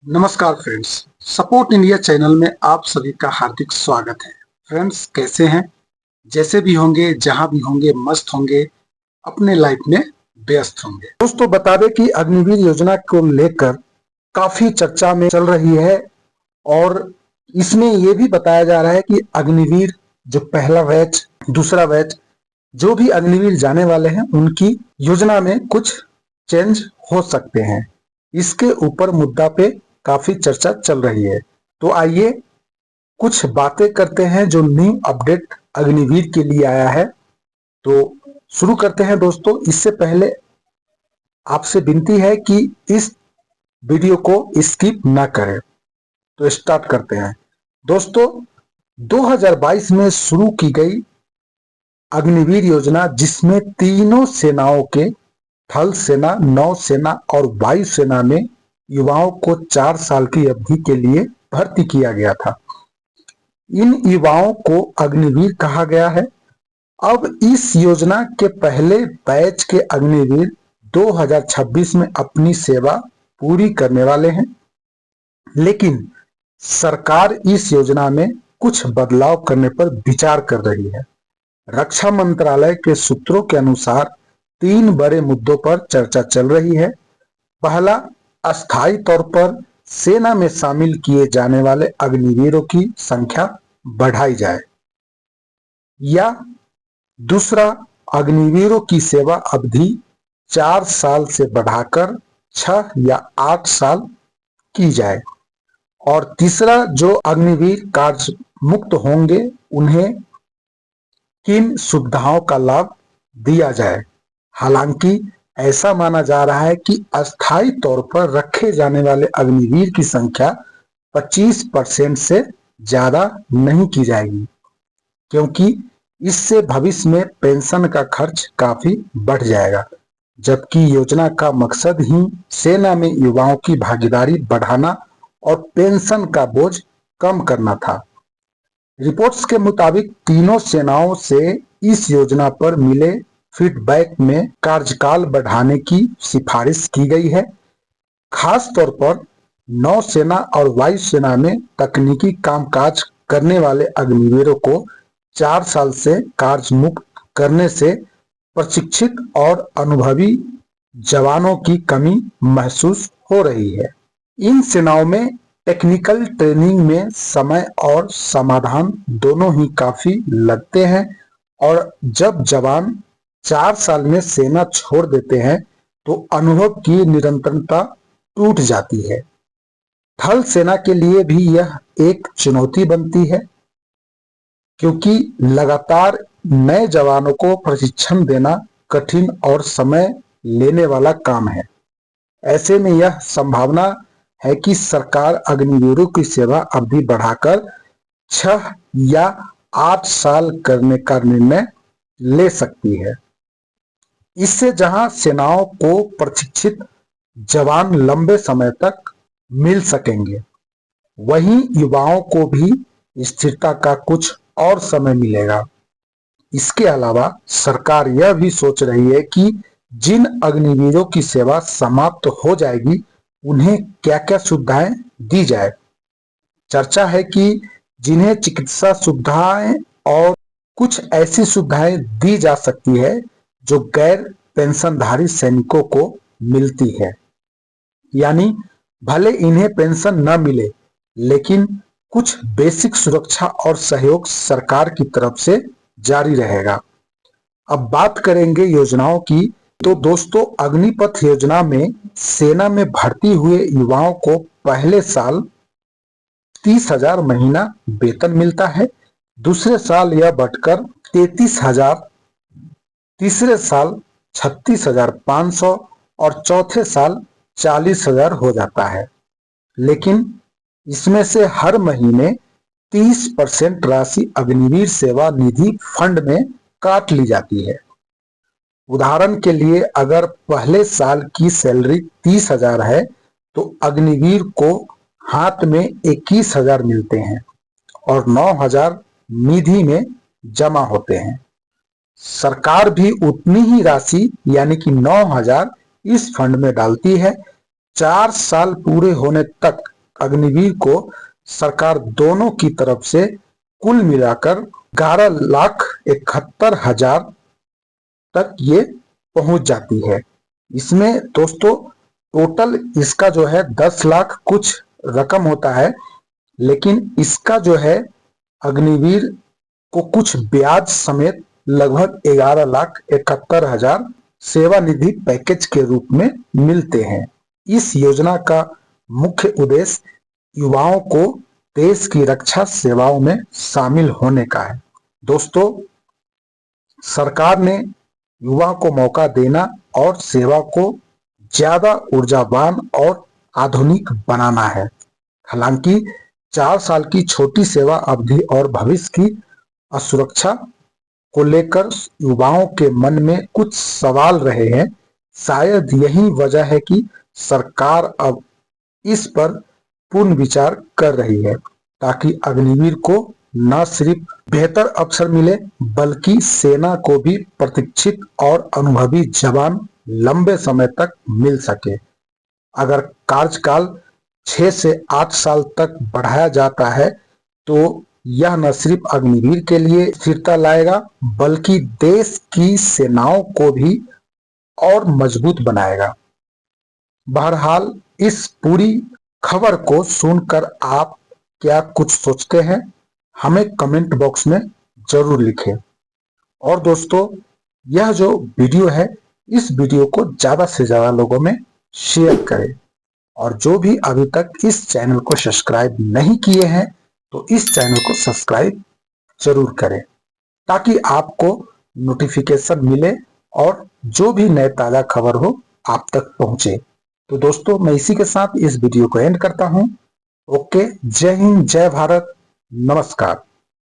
नमस्कार friends. Support India channel में आप सभी का हार्दिक स्वागत है। फ्रेंड्स, कैसे हैं? जैसे भी होंगे, जहां भी होंगे, मस्त होंगे, अपने लाइफ में व्यस्त होंगे। दोस्तों, बता दें कि अग्निवीर योजना को लेकर काफी चर्चा में चल रही है और इसमें यह भी बताया जा रहा है कि अग्निवीर जो पहला बैच, दूसरा बैच, जो भी अग्निवीर जाने वाले हैं उनकी योजना में कुछ चेंज हो सकते हैं। इसके ऊपर मुद्दा पे काफी चर्चा चल रही है। तो आइए कुछ बातें करते हैं जो न्यू अपडेट अग्निवीर के लिए आया है। तो शुरू करते हैं दोस्तों। इससे पहले आपसे विनती है कि इस वीडियो को स्किप ना करें। तो स्टार्ट करते हैं दोस्तों। 2022 में शुरू की गई अग्निवीर योजना, जिसमें तीनों सेनाओं के थल सेना, नौसेना और वायुसेना में युवाओं को 4 साल की अवधि के लिए भर्ती किया गया था। इन युवाओं को अग्निवीर कहा गया है। अब इस योजना के पहले बैच के अग्निवीर 2026 में अपनी सेवा पूरी करने वाले हैं, लेकिन सरकार इस योजना में कुछ बदलाव करने पर विचार कर रही है। रक्षा मंत्रालय के सूत्रों के अनुसार 3 बड़े मुद्दों पर चर्चा चल रही है। पहला, अस्थायी तौर पर सेना में शामिल किए जाने वाले अग्निवीरों की संख्या बढ़ाई जाए, या दूसरा, अग्निवीरों की सेवा अवधि 4 साल से बढ़ाकर 6 या 8 साल की जाए, और तीसरा, जो अग्निवीर कार्य मुक्त होंगे उन्हें किन सुविधाओं का लाभ दिया जाए। हालांकि ऐसा माना जा रहा है कि अस्थायी तौर पर रखे जाने वाले अग्निवीर की संख्या 25% से ज्यादा नहीं की जाएगी, क्योंकि इससे भविष्य में पेंशन का खर्च काफी बढ़ जाएगा, जबकि योजना का मकसद ही सेना में युवाओं की भागीदारी बढ़ाना और पेंशन का बोझ कम करना था। रिपोर्ट्स के मुताबिक तीनों सेनाओं से इस योजना पर मिले फीडबैक में कार्यकाल बढ़ाने की सिफारिश की गई है। खास तौर पर नौसेना और वायुसेना में तकनीकी कामकाज करने वाले अग्निवीरों को 4 साल से कार्य मुक्त करने से प्रशिक्षित और अनुभवी जवानों की कमी महसूस हो रही है। इन सेनाओं में टेक्निकल ट्रेनिंग में समय और समाधान दोनों ही काफी लगते हैं, और जब जवान 4 साल में सेना छोड़ देते हैं तो अनुभव की निरंतरता टूट जाती है। थल सेना के लिए भी यह एक चुनौती बनती है, क्योंकि लगातार नए जवानों को प्रशिक्षण देना कठिन और समय लेने वाला काम है। ऐसे में यह संभावना है कि सरकार अग्निवीरों की सेवा अवधि बढ़ाकर 6 या 8 साल करने का निर्णय ले सकती है। इससे जहां सेनाओं को प्रशिक्षित जवान लंबे समय तक मिल सकेंगे, वहीं युवाओं को भी स्थिरता का कुछ और समय मिलेगा। इसके अलावा सरकार यह भी सोच रही है कि जिन अग्निवीरों की सेवा समाप्त हो जाएगी उन्हें क्या क्या सुविधाएं दी जाए। चर्चा है कि जिन्हें चिकित्सा सुविधाएं और कुछ ऐसी सुविधाएं दी जा सकती है जो गैर पेंशनधारी सैनिकों को मिलती है। यानी भले इन्हें पेंशन न मिले, लेकिन कुछ बेसिक सुरक्षा और सहयोग सरकार की तरफ से जारी रहेगा। अब बात करेंगे योजनाओं की। तो दोस्तों, अग्निपथ योजना में सेना में भर्ती हुए युवाओं को पहले साल 30,000 महीना वेतन मिलता है, दूसरे साल यह बढ़कर 33,000, तीसरे साल 36,500 और चौथे साल 40,000 हो जाता है। लेकिन इसमें से हर महीने 30% राशि अग्निवीर सेवा निधि फंड में काट ली जाती है। उदाहरण के लिए, अगर पहले साल की सैलरी 30,000 है तो अग्निवीर को हाथ में 21,000 मिलते हैं और 9,000 निधि में जमा होते हैं। सरकार भी उतनी ही राशि यानी कि 9,000 इस फंड में डालती है। 4 साल पूरे होने तक अग्निवीर को सरकार दोनों की तरफ से कुल मिलाकर 11,71,000 तक ये पहुंच जाती है। इसमें दोस्तों टोटल इसका जो है 10 लाख कुछ रकम होता है, लेकिन इसका जो है अग्निवीर को कुछ ब्याज समेत लगभग 11,71,000 सेवा निधि पैकेज के रूप में मिलते हैं। इस योजना का मुख्य उद्देश्य युवाओं को देश की रक्षा सेवाओं में शामिल होने का है। दोस्तों, सरकार ने युवा को मौका देना और सेवा को ज्यादा ऊर्जावान और आधुनिक बनाना है। हालांकि 4 साल की छोटी सेवा अवधि और भविष्य की असुरक्षा को लेकर युवाओं के मन में कुछ सवाल रहे हैं। शायद यही वजह है कि सरकार अब इस पर पूर्ण विचार कर रही है, ताकि अग्निवीर को न सिर्फ बेहतर अवसर मिले, बल्कि सेना को भी प्रशिक्षित और अनुभवी जवान लंबे समय तक मिल सके। अगर कार्यकाल 6 से 8 साल तक बढ़ाया जाता है तो यह न सिर्फ अग्निवीर के लिए स्थिरता लाएगा, बल्कि देश की सेनाओं को भी और मजबूत बनाएगा। बहरहाल, इस पूरी खबर को सुनकर आप क्या कुछ सोचते हैं, हमें कमेंट बॉक्स में जरूर लिखें। और दोस्तों, यह जो वीडियो है, इस वीडियो को ज्यादा से ज्यादा लोगों में शेयर करें। और जो भी अभी तक इस चैनल को सब्सक्राइब नहीं किए हैं, तो इस चैनल को सब्सक्राइब जरूर करें, ताकि आपको नोटिफिकेशन मिले और जो भी नए ताजा खबर हो आप तक पहुंचे। तो दोस्तों, मैं इसी के साथ इस वीडियो को एंड करता हूं। ओके, जय हिंद, जय भारत, नमस्कार।